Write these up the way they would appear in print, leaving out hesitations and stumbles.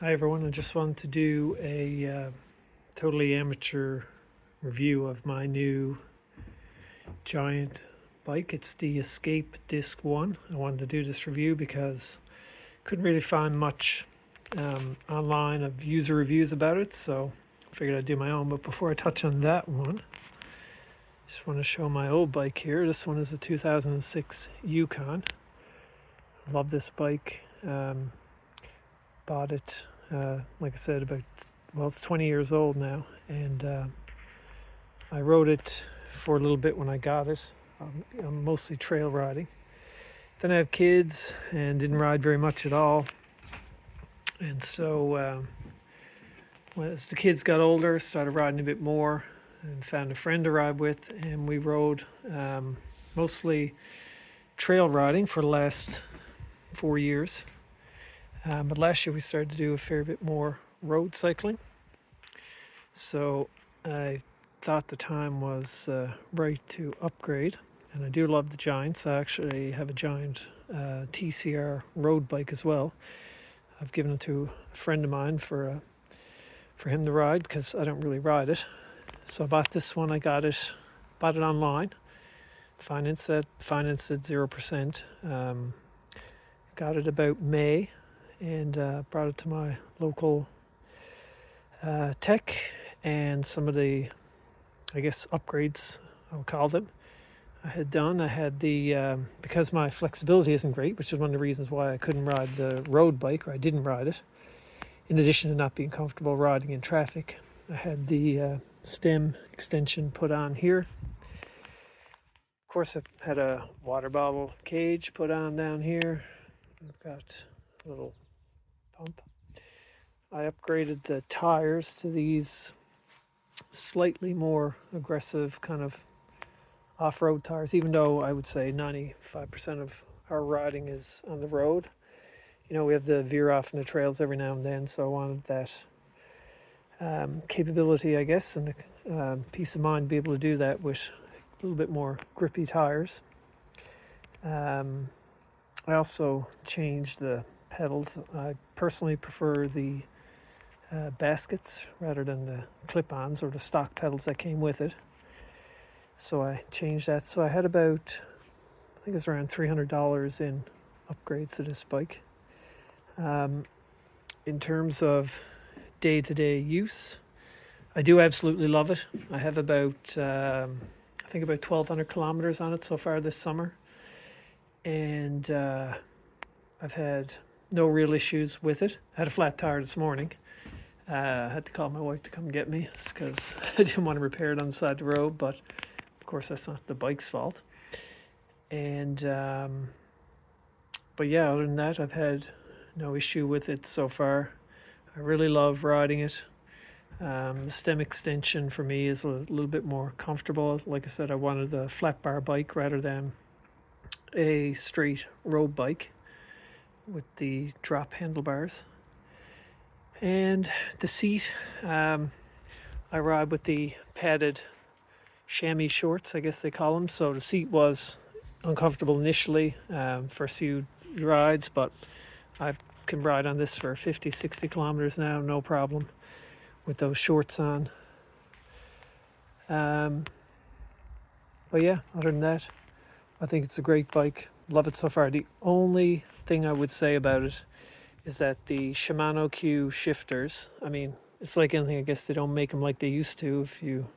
Hi everyone, I just wanted to do a totally amateur review of my new giant bike. It's the Escape Disc 1. I wanted to do this review because I couldn't really find much online of user reviews about it, so I figured I'd do my own. But before I touch on that one, I just want to show my old bike here. This one is a 2006 Yukon. Love this bike. Bought it, like I said, it's 20 years old now, and I rode it for a little bit when I got it. I'm mostly trail riding. Then I have kids and didn't ride very much at all, and so as the kids got older, started riding a bit more, and found a friend to ride with, and we rode mostly trail riding for the last 4 years. But last year we started to do a fair bit more road cycling. So I thought the time was right to upgrade. And I do love the Giants. I actually have a Giant TCR road bike as well. I've given it to a friend of mine for him to ride because I don't really ride it. So I bought this one. Bought it online. Financed at 0%. Got it about May, and brought it to my local tech, and some of the, I guess, upgrades, I'll call them, I had the, because my flexibility isn't great, which is one of the reasons why I couldn't ride the road bike, or I didn't ride it, in addition to not being comfortable riding in traffic. I had the stem extension put on here. Of course, I had a water bottle cage put on down here. I've got a little pump. I upgraded the tires to these slightly more aggressive kind of off-road tires, even though I would say 95% of our riding is on the road. We have to veer off in the trails every now and then, so I wanted that capability, I guess, and peace of mind to be able to do that with a little bit more grippy tires. I also changed the pedals. I personally prefer the baskets rather than the clip-ons or the stock pedals that came with it. So I changed that. So I had about, I think it's around $300 in upgrades to this bike. In terms of day-to-day use, I do absolutely love it. I have about, I think about 1,200 kilometers on it so far this summer. And I've had no real issues with it. I had a flat tire this morning. I had to call my wife to come get me because I didn't want to repair it on the side of the road, but of course that's not the bike's fault. And but yeah, other than that, I've had no issue with it so far. I really love riding it. The stem extension for me is a little bit more comfortable. Like I said, I wanted a flat bar bike rather than a straight road bike with the drop handlebars. And the seat, I ride with the padded chamois shorts, I guess they call them. So the seat was uncomfortable initially, first few rides, but I can ride on this for 50, 60 kilometers now, no problem with those shorts on. But yeah, other than that, I think it's a great bike. Love it so far. The only thing I would say about it is that the Shimano Q shifters, I mean, it's like anything, I guess they don't make them like they used to. If you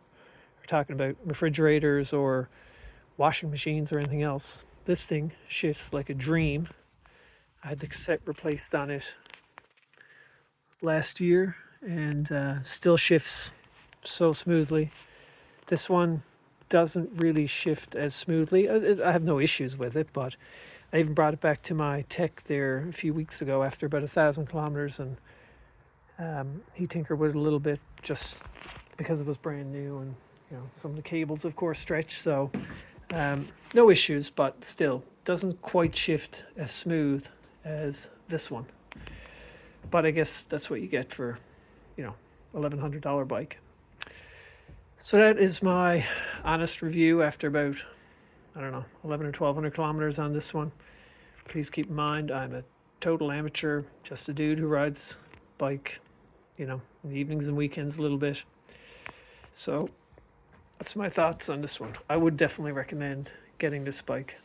are talking about refrigerators or washing machines or anything else, this thing shifts like a dream. I had the cassette replaced on it last year, and still shifts so smoothly. This one doesn't really shift as smoothly. I have no issues with it, but I even brought it back to my tech there a few weeks ago after about 1,000 kilometers, and he tinkered with it a little bit just because it was brand new, and some of the cables, of course, stretch. So no issues, but still doesn't quite shift as smooth as this one. But I guess that's what you get for $1,100 bike. So that is my honest review after about, I don't know, 11 or 1,200 kilometers on this one. Please keep in mind, I'm a total amateur, just a dude who rides bike, you know, in the evenings and weekends a little bit. So that's my thoughts on this one. I would definitely recommend getting this bike.